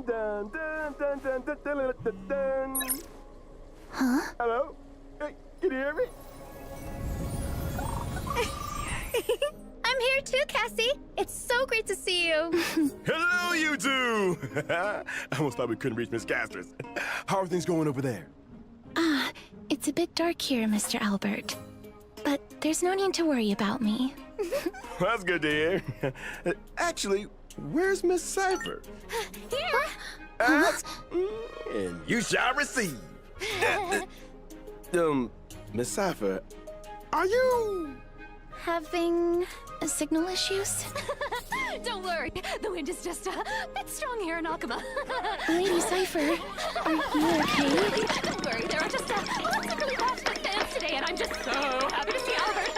dun, dun, dun, dun, dun, dun, dun, dun. Huh? Hello? Hey, can you hear me? I'm here too, Cassie. It's so great to see you. Hello, you two! I almost thought we couldn't reach Miss Casters. How are things going over there? It's a bit dark here, Mr. Albert. But there's no need to worry about me. That's good to hear. Actually, where's Miss Cypher? Here. Ask, and you shall receive. Miss Cypher, are you... Having signal issues? Don't worry, the wind is just a bit strong here in Akama. Lady Cypher, are you okay? Don't worry, there are just lots of really passionate fans today, and I'm just so happy to see Albert.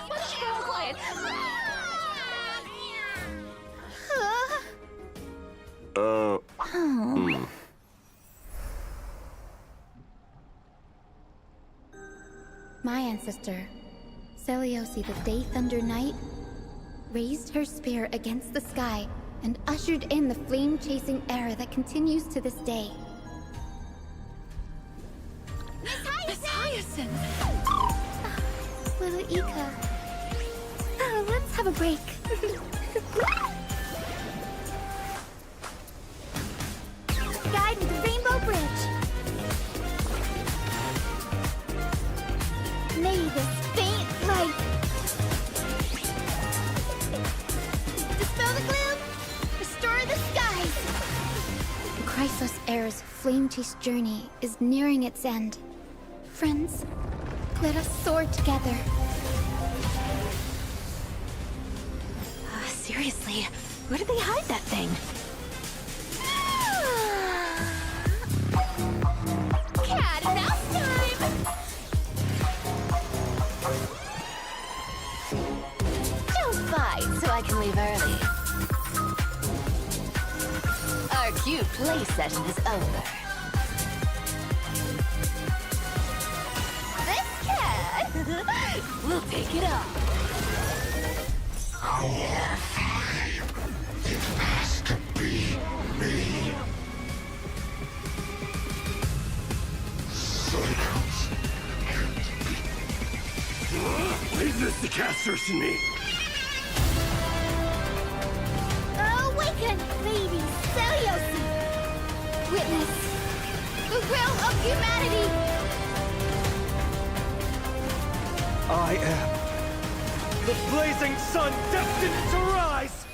Let's go quiet. My ancestor, Seliosi the Day Thunder Knight, raised her spear against the sky and ushered in the flame-chasing era that continues to this day. Miss Hyacinth! Little Ika, let's have a break. Guide me to Rainbow Bridge. May this faint light dispel the gloom, restore the skies. The Chrysos Heir's flame-chased journey is nearing its end. Friends, let us soar together. Seriously, where did they hide that thing? Cat and mouse time! Don't fight, so I can leave early. Our cute play session is over. This cat will take it off. It has to be me. Silence can't be. Leave this to Casters and me. Awaken, Lady Seliosi! Witness the realm of humanity! I am the blazing sun destined to rise!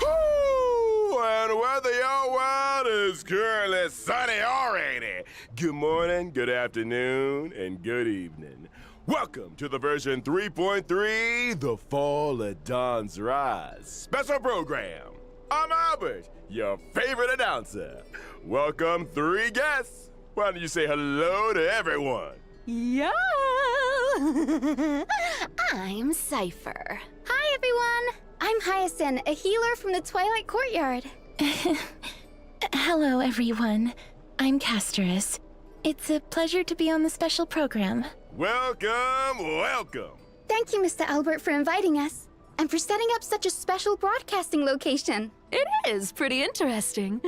Woo! And weather your world is currently sunny or rainy. Good morning, good afternoon, and good evening. Welcome to the version 3.3, The Fall of Dawn's Rise special program. I'm Albert, your favorite announcer. Welcome three guests. Why don't you say hello to everyone? Yo! I'm Cypher. Hi, everyone! I'm Hyacinth, a healer from the Twilight Courtyard. Hello, everyone. I'm Casterus. It's a pleasure to be on the special program. Welcome, welcome. Thank you, Mr. Albert, for inviting us, and for setting up such a special broadcasting location. It is pretty interesting.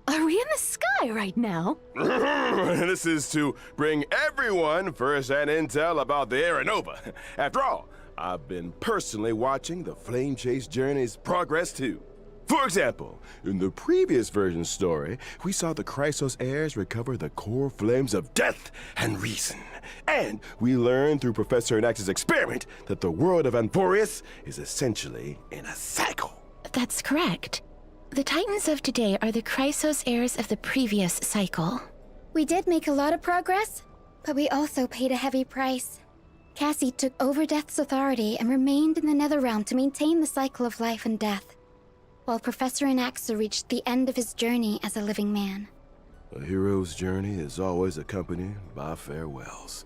Are we in the sky right now? This is to bring everyone first-hand intel about the Aeronova. After all, I've been personally watching the Flame Chase Journey's progress too. For example, in the previous version story, we saw the Chrysos heirs recover the core flames of death and reason. And we learned through Professor Anax's experiment that the world of Amphorius is essentially in a cycle. That's correct. The Titans of today are the Chrysos heirs of the previous cycle. We did make a lot of progress, but we also paid a heavy price. Cassie took over Death's authority and remained in the Netherrealm to maintain the cycle of life and death, while Professor Anaxa reached the end of his journey as a living man. A hero's journey is always accompanied by farewells.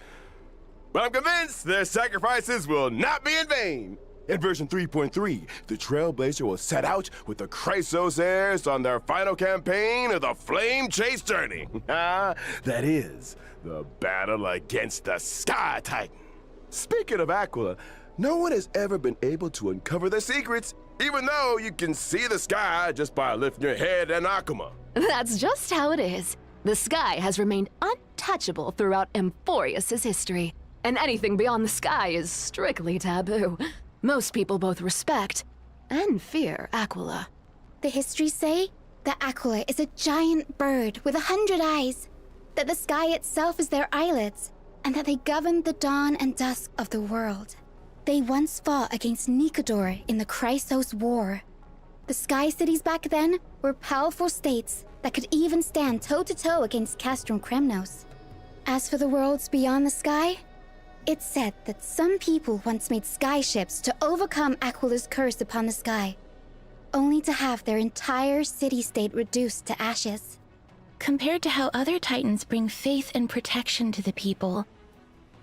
But I'm convinced their sacrifices will not be in vain. In version 3.3, the Trailblazer will set out with the Chrysos heirs on their final campaign of the Flame Chase Journey. That is, the battle against the Sky Titan. Speaking of Aquila, No one has ever been able to uncover their secrets, even though you can see the sky just by lifting your head and Akuma. That's just how it is. The sky has remained untouchable throughout Amphorius' history, and anything beyond the sky is strictly taboo. Most people both respect and fear Aquila. The histories say that Aquila is a giant bird with 100 eyes, that the sky itself is their eyelids, and that they govern the dawn and dusk of the world. They once fought against Nicodor in the Chrysos War. The Sky Cities back then were powerful states that could even stand toe-to-toe against Castrum Kremnos. As for the worlds beyond the sky, it's said that some people once made skyships to overcome Aquila's curse upon the sky, only to have their entire city-state reduced to ashes. Compared to how other titans bring faith and protection to the people,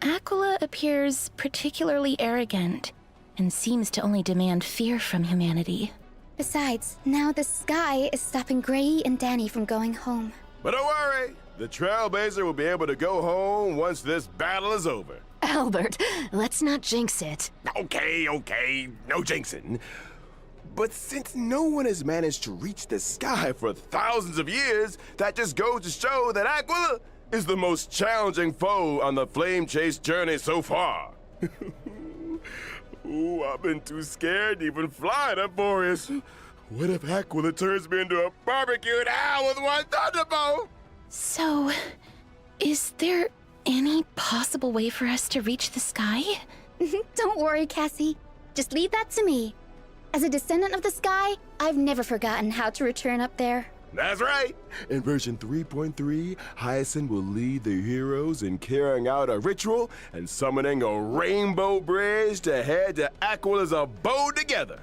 Aquila appears particularly arrogant and seems to only demand fear from humanity. Besides, now the sky is stopping Gray and Danny from going home. But don't worry, the Trailblazer will be able to go home once this battle is over. Albert, let's not jinx it. Okay, no jinxing. But since no one has managed to reach the sky for thousands of years, that just goes to show that Aquila is the most challenging foe on the flame chase journey so far. Ooh, I've been too scared to even fly to Boreas. What if Aquila turns me into a barbecued owl with one thunderbolt? So, is there any possible way for us to reach the sky? Don't worry, Cassie. Just leave that to me. As a descendant of the sky, I've never forgotten how to return up there. That's right. In version 3.3, Hyacinth will lead the heroes in carrying out a ritual and summoning a rainbow bridge to head to Aquila's abode together.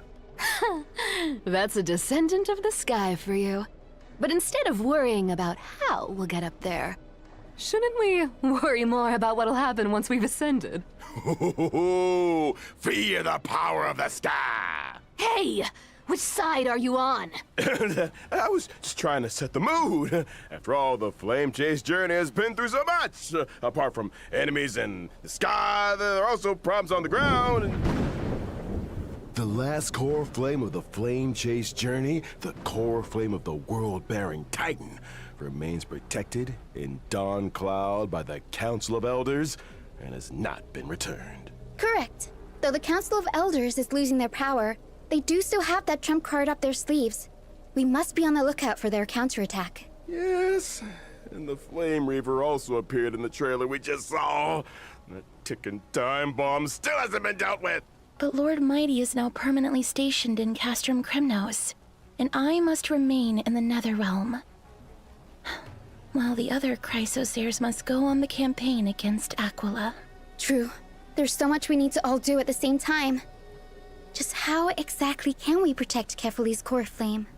That's a descendant of the sky for you. But instead of worrying about how we'll get up there, shouldn't we worry more about what'll happen once we've ascended? Fear the power of the sky! Hey! Which side are you on? I was just trying to set the mood. After all, the flame chase journey has been through so much. Apart from enemies in the sky, there are also problems on the ground. The last core flame of the flame chase journey, the core flame of the world-bearing Titan, remains protected in Dawn Cloud by the Council of Elders and has not been returned. Correct. Though the Council of Elders is losing their power, they do still have that trump card up their sleeves. We must be on the lookout for their counterattack. Yes, and the Flame Reaver also appeared in the trailer we just saw. That ticking time bomb still hasn't been dealt with. But Lord Mighty is now permanently stationed in Castrum Kremnos, and I must remain in the Netherrealm. While the other Chrysosairs must go on the campaign against Aquila. True. There's so much we need to all do at the same time. Just how exactly can we protect Kefali's core flame?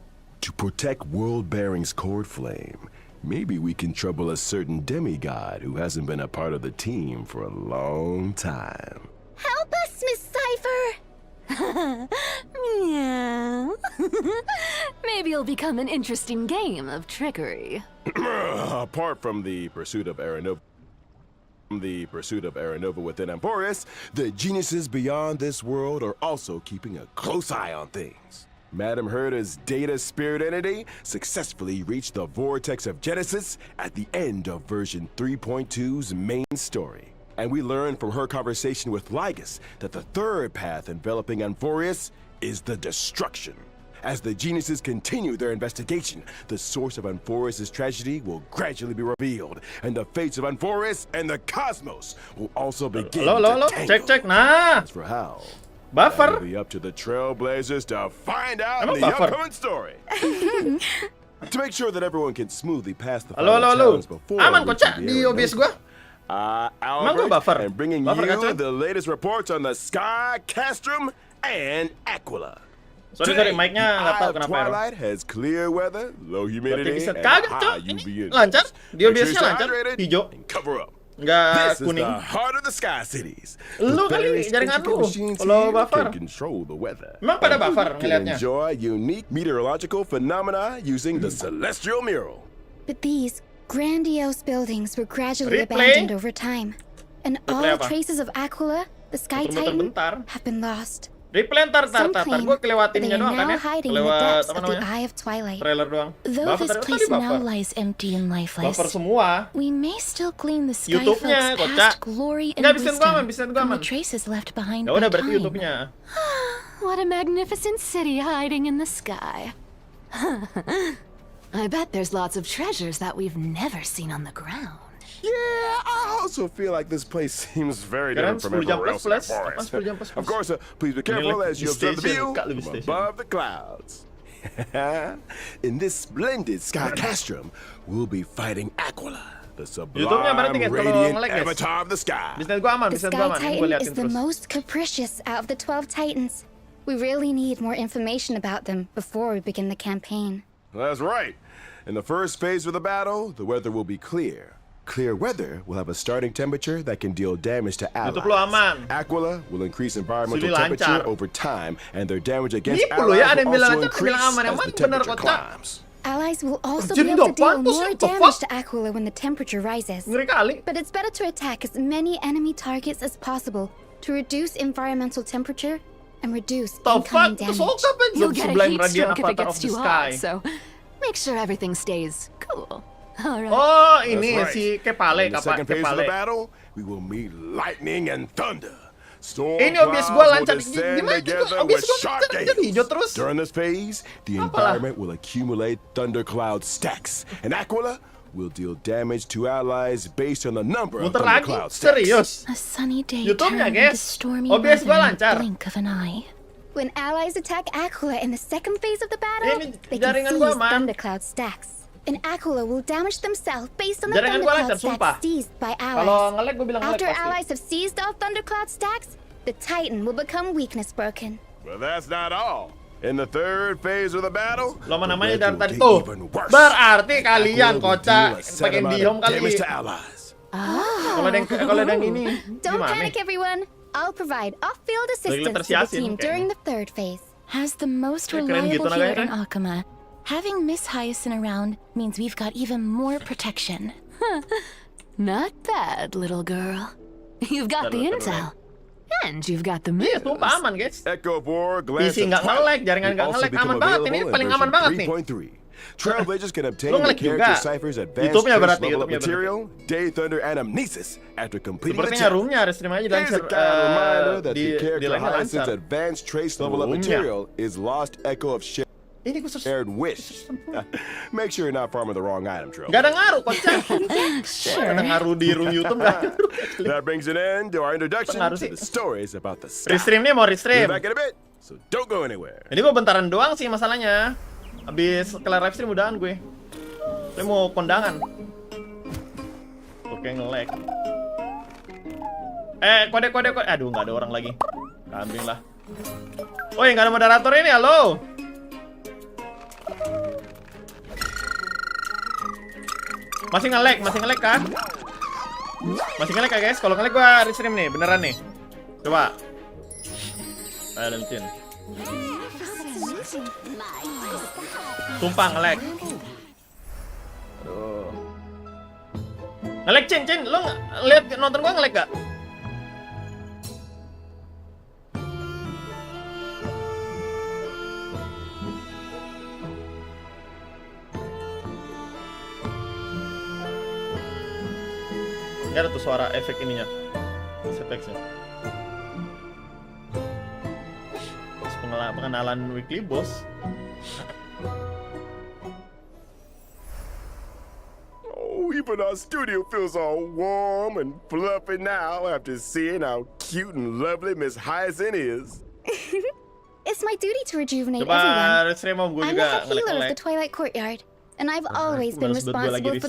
To protect World-Bearing's core flame, maybe we can trouble a certain demigod who hasn't been a part of the team for a long time. Help us, Miss Cypher! Meow. Maybe it'll become an interesting game of trickery. Apart from the pursuit of Aranova within Amphorius, the geniuses beyond this world are also keeping a close eye on things. Madame Herta's data spirit entity successfully reached the vortex of Genesis at the end of version 3.2's main story. And we learned from her conversation with Lygus that the third path enveloping Amphorius is the destruction. As the geniuses continue their investigation, the source of Amphorius' tragedy will gradually be revealed, and the fates of Amphorius and the cosmos will also begin to tangle. Cek. Nah. As for how, Buffer. it'll be up to the Trailblazers to find out in the upcoming story. To make sure that everyone can smoothly pass the final challenge before Aman kok, Cak, reaching di the OBS gua. Albert, buffer? and bringing Buffer you kan, the latest reports on the Sky, Castrum, and Aquila. Sorry, mic-nya nggak tahu kenapa error. Twilight has clear weather, low humidity, Bisa and kagak, high Cok. UV. Lancar, di Make sure OBS-nya you stay lancar, hydrated hijau. and cover up. Nggak This is kuning. the heart of the Sky Cities. Lu The kali various jaringan intricate lu, machines kalau here buffer. can control the weather. Emang pada buffer You can ngeliatnya? enjoy unique meteorological phenomena using the celestial mural. But these grandiose buildings were gradually Replay? abandoned over time. And all Replay apa? traces of Aquila The Sky Titan have been lost. Replay ntar Some claim gue that they kelewatinnya are doang kan now ya. hiding in the Lewat depths apa of the namanya? Eye of Twilight. Trailer doang. Though Buffer, this ternyata place di now buffer. lies empty and lifeless, Buffer semua. we may still glean the Sky YouTube-nya, Folks' kocak. past glory and Nggak, bisa gua wisdom aman, bisa gua from aman. the traces left behind Ya by udah berarti time. YouTube-nya. What a magnificent city hiding in the sky. I bet there's lots of treasures that we've never seen on the ground. Yeah, I also feel like this place seems very Sekarang different from 10 jam everywhere plus else in plus. the forest. Apa 10 jam plus Of plus? course, please be careful Ini as you observe the view station, Kak, lebih from station. above the clouds. In this splendid sky castrum, we'll be fighting Aquila, the YouTube-nya berarti sublime, guys, kalau radiant nge-lag, guys. avatar of the sky. Bisnis gua aman, The bisnis Sky gua aman. Ini gua Titan liatin is the terus. most capricious out of the 12 Titans. We really need more information about them before we begin the campaign. That's right. In the first phase of the battle, the weather will be clear. Clear weather will have a starting temperature that can deal damage to allies. YouTube lu aman. Aquila will increase environmental Sini temperature lancar. over time, and their damage against Nipu lu ya, allies ada yang will bilang also lancar, ada yang increase bilang aman. Yang as mana the benar, temperature kocak? climbs. Allies will also Jadi be able to deal apaan tuh sih? more What the damage fuck? to Aquila when the temperature rises. Ngeri kali. But it's better to attack as many enemy targets as possible to reduce environmental temperature and reduce The incoming fuck? Terus damage. apa You'll get a Sublime heat Radiant stroke if it Avatar gets of the too Sky? hot, so make sure everything stays cool. All right. Oh, ini That's right. si Kepale, In the second phase of Kepale. the battle, we will meet lightning and thunder. Storm Ini OBS clouds gua will lancar. descend Gimana together OBS with gua sharp jadi hijau terus? gales. During this phase, the Apalah. environment will accumulate thundercloud stacks, and Aquila will deal damage to allies based on the number of Muter lagi? thundercloud stacks. Serius? A sunny day YouTube-nya, turned guys. into stormy OBS weather gua in the lancar. blink of an eye. When allies attack Aquila in the second phase of the battle, Ini they can jaringan gua seize aman. thundercloud stacks. And Aquila will damage themselves based on the Jaringan gua lancar, thundercloud stacks sumpah. seized by Kalau allies. nge-lag gua bilang nge-lag After pasti. allies have seized all thundercloud stacks, the Titan will become weakness broken. But that's not all. In the third phase of the battle, Lo the namanya weather dari tadi will tuh. get even worse. Berarti kalian Aquila will kocak deal a set pengen amount diem of kali. damage to allies. Kalau ada yang ini Don't gimana? panic, everyone. I'll provide off-field assistance to the tersiasin team kayaknya. during the third phase. As the most Ya, keren gitu reliable here naganya, in Akama, having Miss Hyacinth around means we've got even more protection. Not bad, little girl. You've got the Taruh, intel. And you've got the Iya, moves. sumpah aman, guys. Echo 4, glance PC of nggak Twilight nge-lag, jaringan will nggak also nge-lag, become aman banget. Ini available in paling aman version banget nih. 3.3. Trailblazers can obtain Lo the nge-lag character juga. ciphers advanced YouTube-nya trace berarti, level up YouTube-nya berarti. material, day thunder, and amnesis after completing the Sepertinya challenge. roomnya Restream aja Here's lancar. a kind reminder that Di the character lainnya Hyacinth's lancar. advanced trace level up Roomnya. material is lost echo of Ini khusus shared wish. Make sure you're not farming the wrong item, Trail. nggak ada ngaruh, kocak. Nggak ada ngaruh di room YouTube nggak. That brings an end to our introduction Pengaruh to sih. the stories about the sky. Restream nih mau We'll be restream. back in a bit, so don't go anywhere. Jadi gue bentaran doang sih masalahnya. Abis kelar live stream udahan gue. Gue mau kondangan. Oke nge-lag. Kode. Aduh nggak ada orang lagi. Kambing lah. Oh nggak ada moderator ini, halo. Masih nge-lag kah? Masih nge-lag guys? Kalau nge-lag gue restream nih, beneran nih. Coba. Ayo lanjutin. Sumpah nge-lag. Aduh. Nge-lag, Cin. Lo lihat nonton gua nge-lag gak? Gak ada tuh suara efek ininya. Efeknya. Pengenalan weekly boss. Oh, even our studio feels all warm and fluffy now after seeing how cute and lovely Miss Hyacinth is. It's my duty to rejuvenate Coba everyone. restream om gue I'm the juga head healer of nge-lag. the Twilight Courtyard, and I've always Kemarin been sebut gue lagi responsible for the